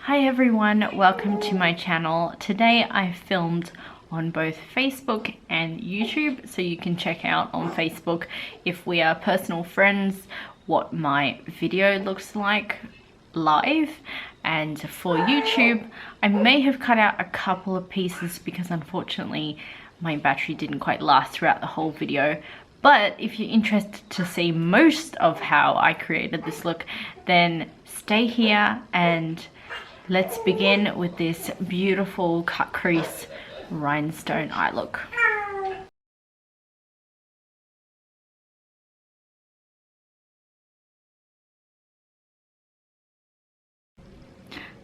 Hi everyone, welcome to my channel. Today I filmed on both Facebook and YouTube, so you can check out on Facebook, if we are personal friends, what my video looks like live. And for YouTube, I may have cut out a couple of pieces because unfortunately my battery didn't quite last throughout the whole video. But if you're interested to see most of how I created this look, then stay here and let's begin with this beautiful cut crease rhinestone eye look.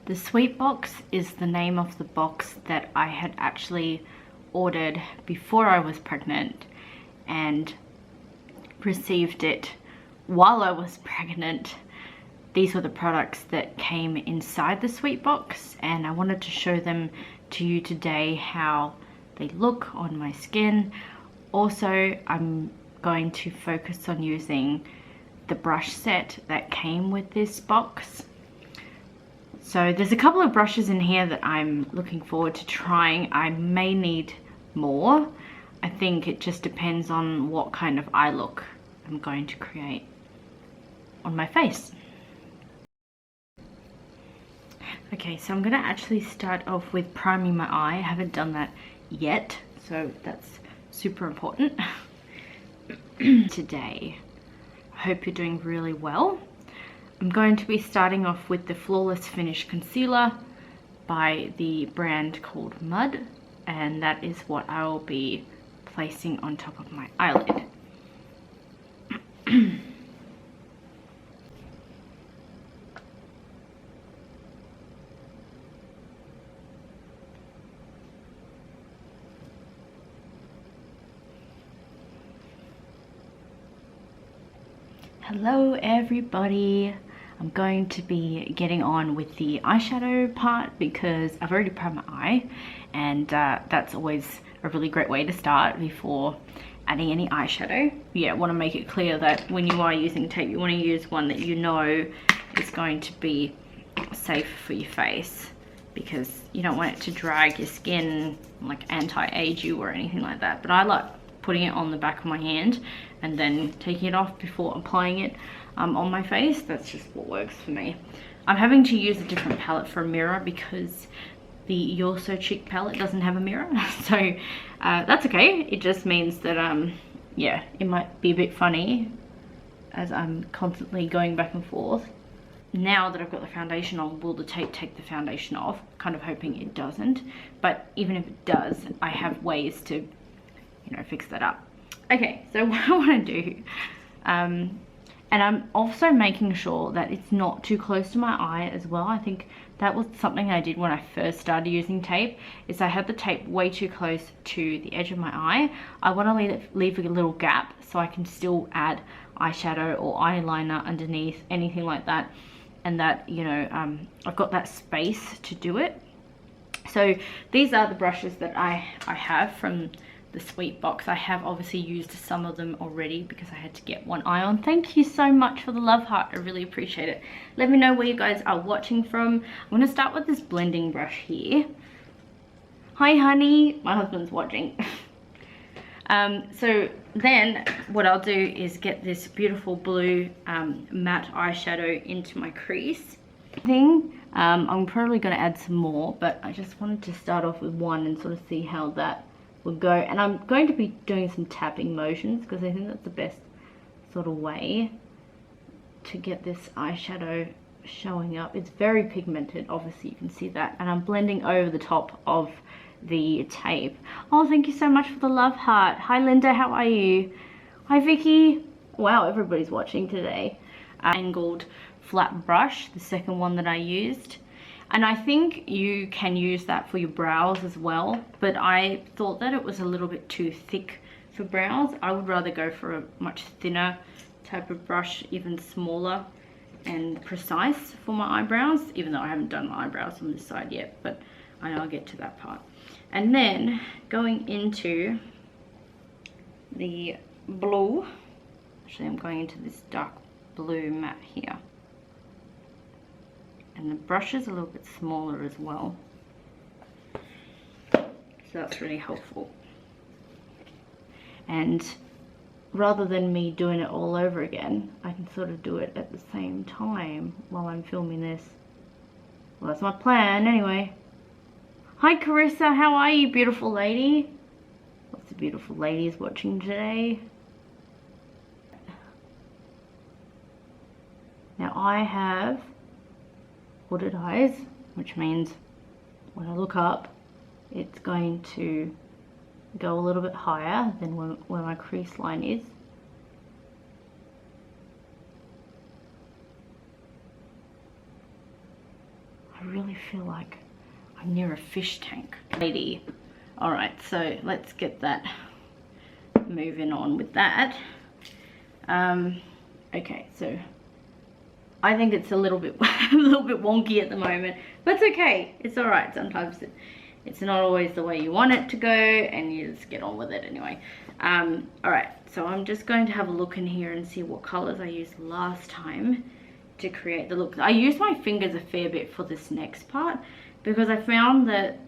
The Sweet Box is the name of the box that I had actually ordered before I was pregnant and received it while I was pregnant. These were the products that came inside the Sweet Box, and I wanted to show them to you today, how they look on my skin. Also, I'm going to focus on using the brush set that came with this box. So there's a couple of brushes in here that I'm looking forward to trying. I may need more. I think it just depends on what kind of eye look I'm going to create on my face. Okay, so I'm gonna actually start off with priming my eye. I haven't done that yet, so that's super important today. I hope you're doing really well. I'm going to be starting off with the Flawless Finish Concealer by the brand called Mud, and that is what I will be placing on top of my eyelid. Hello everybody. I'm going to be getting on with the eyeshadow part because I've already primed my eye, and that's always a really great way to start before adding any eyeshadow. Yeah, I want to make it clear that when you are using tape, you want to use one that you know is going to be safe for your face, because you don't want it to drag your skin, like anti-age you or anything like that. But I like putting it on the back of my hand and then taking it off before applying it on my face. That's just what works for me. I'm having to use a different palette for a mirror because the You're So Chic palette doesn't have a mirror. So that's okay. It just means that yeah, it might be a bit funny as I'm constantly going back and forth. Now that I've got the foundation on, will the tape take the foundation off? Kind of hoping it doesn't, but even if it does, I have ways to, you know, fix that up. Okay, so what I want to do, and I'm also making sure that it's not too close to my eye as well. I think that was something I did when I first started using tape, is I had the tape way too close to the edge of my eye. I want to leave a little gap so I can still add eyeshadow or eyeliner underneath, anything like that, and that, you know, I've got that space to do it. So these are the brushes that I have from the Sweet Box. I have obviously used some of them already because I had to get one eye on. Thank you so much for the love heart. I really appreciate it. Let me know where you guys are watching from. I'm going to start with this blending brush here. Hi honey, my husband's watching. So then what I'll do is get this beautiful blue matte eyeshadow into my crease thing. I'm probably going to add some more, but I just wanted to start off with one and sort of see how that would go. And I'm going to be doing some tapping motions because I think that's the best sort of way to get this eyeshadow showing up. It's very pigmented, obviously you can see that, and I'm blending over the top of the tape. Oh, thank you so much for the love heart. Hi Linda, how are you? Hi Vicky. Wow, everybody's watching today. Angled flat brush, the second one that I used. And I think you can use that for your brows as well, but I thought that it was a little bit too thick for brows. I would rather go for a much thinner type of brush, even smaller and precise for my eyebrows, even though I haven't done my eyebrows on this side yet, but I know I'll get to that part. And then going into the blue, actually I'm going into this dark blue matte here. And the brush is a little bit smaller as well. So that's really helpful. And rather than me doing it all over again, I can sort of do it at the same time while I'm filming this. Well, that's my plan anyway. Hi Carissa, how are you, beautiful lady? Lots of beautiful ladies watching today. Now I have hooded eyes, which means when I look up, it's going to go a little bit higher than where my crease line is. I really feel like I'm near a fish tank. Lady. Alright, so let's get that moving on with that. Okay, so I think it's a little bit wonky at the moment, but it's okay. It's alright. Sometimes it's not always the way you want it to go, and you just get on with it anyway. Alright, so I'm just going to have a look in here and see what colors I used last time to create the look. I used my fingers a fair bit for this next part because I found that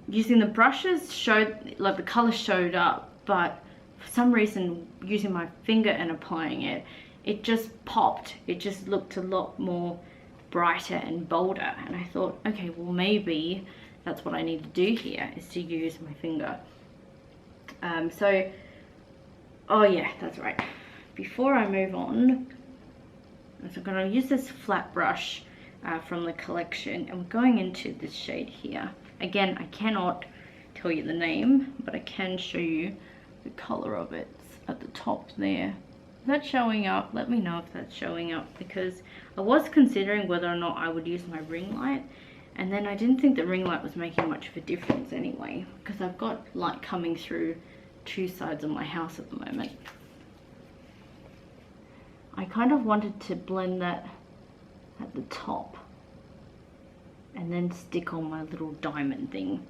using the brushes showed, like, the color showed up, but for some reason using my finger and applying it, it just popped. It just looked a lot more brighter and bolder, and I thought, okay, well maybe that's what I need to do here, is to use my finger. Oh yeah, that's right. Before I move on, so I'm going to use this flat brush from the collection, and we're going into this shade here. Again, I cannot tell you the name, but I can show you the color of it. It's at the top there. Is that showing up? Let me know if that's showing up, because I was considering whether or not I would use my ring light, and then I didn't think the ring light was making much of a difference anyway, because I've got light coming through two sides of my house at the moment. I kind of wanted to blend that at the top and then stick on my little diamond thing.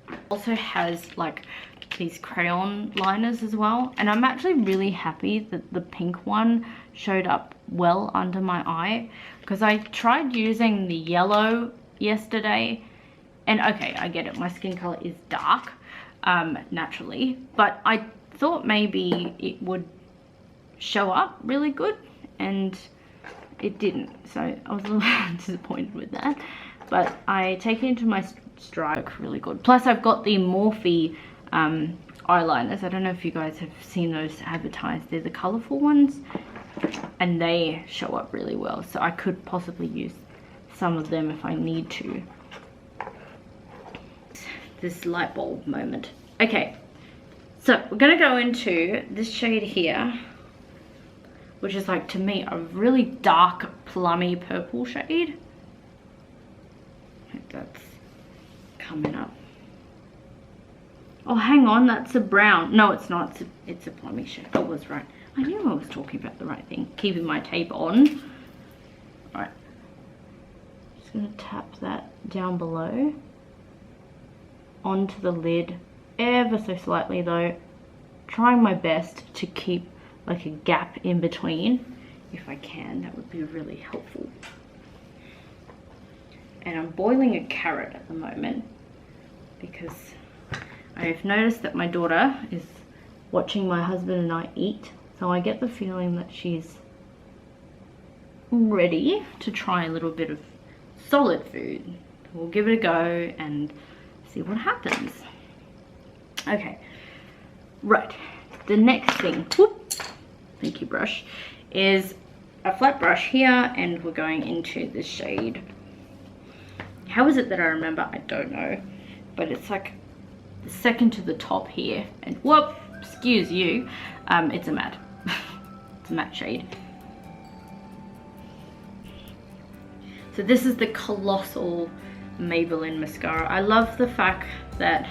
It also has like these crayon liners as well, and I'm actually really happy that the pink one showed up well under my eye, because I tried using the yellow yesterday, and okay, I get it, my skin color is dark naturally, but I thought maybe it would show up really good, and it didn't, so I was a little disappointed with that. But I take it into my stride really good. Plus I've got the Morphe eyeliners. I don't know if you guys have seen those advertised. They're the colourful ones, and they show up really well, so I could possibly use some of them if I need to. This light bulb moment. Okay, so we're gonna go into this shade here, which is, like, to me, a really dark plummy purple shade. I think that's coming up. Oh, hang on, that's a brown. No, it's not. It's a plummy shade. I was right. I knew I was talking about the right thing. Keeping my tape on. All right. Just gonna tap that down below onto the lid, ever so slightly though. Trying my best to keep like a gap in between. If I can, that would be really helpful. And I'm boiling a carrot at the moment because I've noticed that my daughter is watching my husband and I eat, so I get the feeling that she's ready to try a little bit of solid food. We'll give it a go and see what happens. Okay, right, the next thing, whoop, thank you brush, is a flat brush here, and we're going into the shade. How is it that I remember? I don't know, but it's like the second to the top here, and whoop, excuse you, it's a matte. It's a matte shade. So this is the Colossal Maybelline mascara. I love the fact that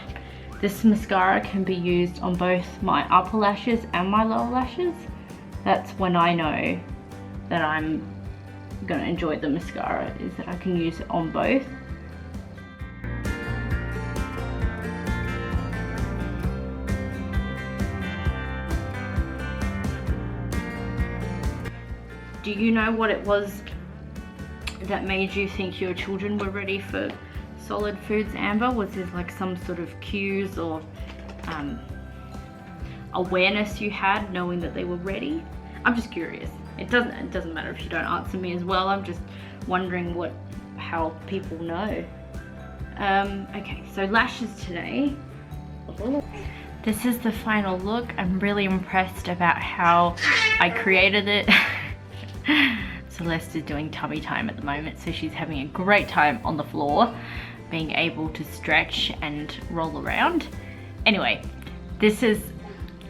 this mascara can be used on both my upper lashes and my lower lashes. That's when I know that I'm gonna enjoy the mascara, is that I can use it on both. Do you know what it was that made you think your children were ready for solid foods, Amber? Was there like some sort of cues or awareness you had knowing that they were ready? I'm just curious. It doesn't matter if you don't answer me as well. I'm just wondering how people know. Okay, so lashes today. This is the final look. I'm really impressed about how I created it. Celeste is doing tummy time at the moment, so she's having a great time on the floor, being able to stretch and roll around. Anyway, this is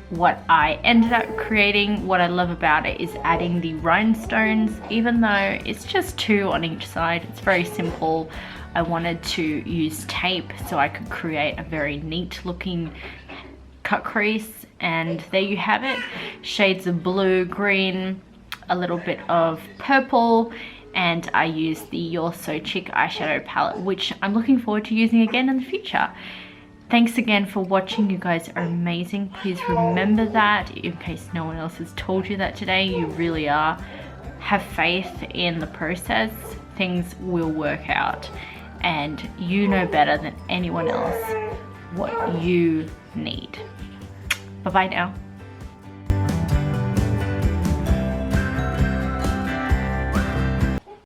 what I ended up creating. What I love about it is adding the rhinestones, even though it's just 2 on each side. It's very simple. I wanted to use tape so I could create a very neat looking cut crease, and there you have it. Shades of blue, green, a little bit of purple, and I used the You're So Chic eyeshadow palette, which I'm looking forward to using again in the future. Thanks again for watching. You guys are amazing. Please remember that, in case no one else has told you that today. You really are. Have faith in the process. Things will work out, and you know better than anyone else what you need. Bye bye now.